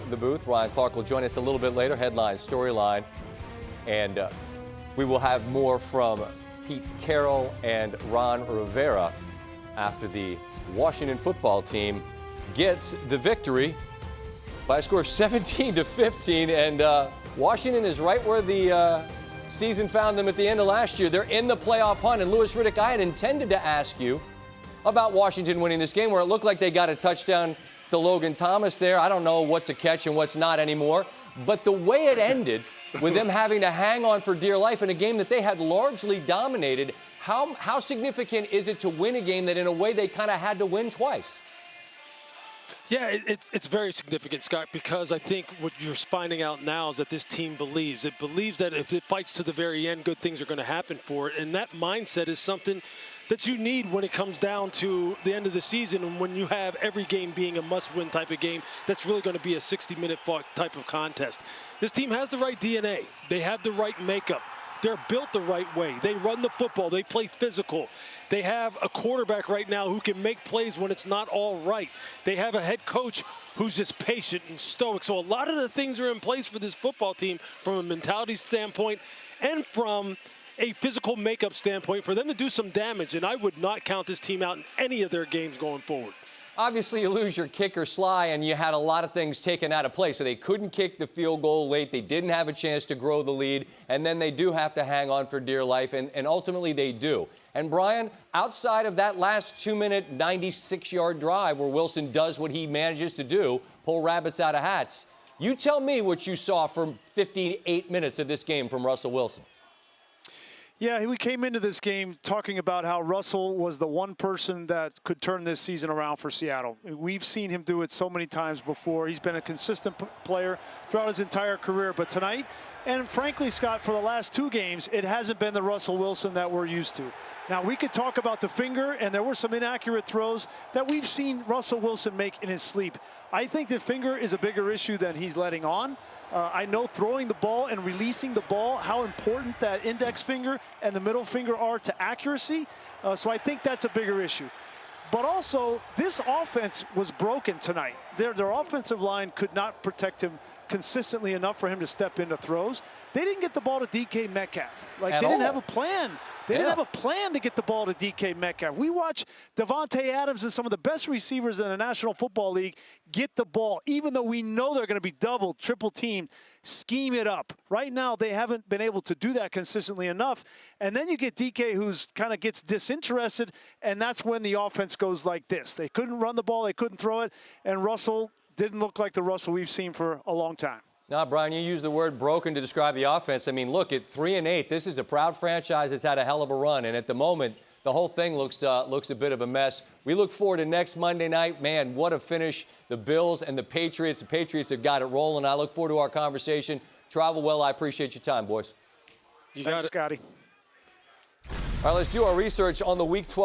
the booth. Ryan Clark will join us a little bit later, headline, storyline. And we will have more from Pete Carroll and Ron Rivera after the Washington football team gets the victory by a score of 17-15. And Washington is right where the season found them at the end of last year. They're in the playoff hunt. And Louis Riddick, I had intended to ask you about Washington winning this game, where it looked like they got a touchdown to Logan Thomas there. I don't know what's a catch and what's not anymore. But the way it ended, with them having to hang on for dear life in a game that they had largely dominated, how significant is it to win a game that in a way they kind of had to win twice? Yeah, it's very significant, Scott, because I think what you're finding out now is that this team believes. It believes that if it fights to the very end, good things are going to happen for it. And that mindset is something that you need when it comes down to the end of the season, and when you have every game being a must-win type of game that's really going to be a 60-minute type of contest. This team has the right DNA. They have the right makeup. They're built the right way. They run the football. They play physical. They have a quarterback right now who can make plays when it's not all right. They have a head coach who's just patient and stoic. So a lot of the things are in place for this football team from a mentality standpoint and from a physical makeup standpoint for them to do some damage. And I would not count this team out in any of their games going forward. Obviously, you lose your kicker, Sly, and you had a lot of things taken out of play. So they couldn't kick the field goal late. They didn't have a chance to grow the lead. And then they do have to hang on for dear life, and ultimately they do. And, Brian, outside of that last 2-minute, 96-yard drive where Wilson does what he manages to do, pull rabbits out of hats, you tell me what you saw from 58 minutes of this game from Russell Wilson. Yeah, we came into this game talking about how Russell was the one person that could turn this season around for Seattle. We've seen him do it so many times before. He's been a consistent player throughout his entire career. But tonight, and frankly, Scott, for the last 2 games, it hasn't been the Russell Wilson that we're used to. Now, we could talk about the finger, and there were some inaccurate throws that we've seen Russell Wilson make in his sleep. I think the finger is a bigger issue than he's letting on. I know throwing the ball and releasing the ball, how important that index finger and the middle finger are to accuracy. So I think that's a bigger issue. But also, this offense was broken tonight. Their offensive line could not protect him consistently enough for him to step into throws. They didn't get the ball to DK Metcalf. They didn't have a plan. They didn't have a plan to get the ball to DK Metcalf. We watch Devontae Adams and some of the best receivers in the National Football League get the ball, even though we know they're going to be double, triple teamed, scheme it up. Right now, they haven't been able to do that consistently enough. And then you get DK, who's kind of gets disinterested, and that's when the offense goes like this. They couldn't run the ball, they couldn't throw it, and Russell didn't look like the Russell we've seen for a long time. Now, Brian, you used the word broken to describe the offense. I mean, look, at 3-8, this is a proud franchise that's had a hell of a run. And at the moment, the whole thing looks a bit of a mess. We look forward to next Monday night. Man, what a finish. The Bills and the Patriots. The Patriots have got it rolling. I look forward to our conversation. Travel well. I appreciate your time, boys. Thanks, Scotty. All right, let's do our research on the Week 12.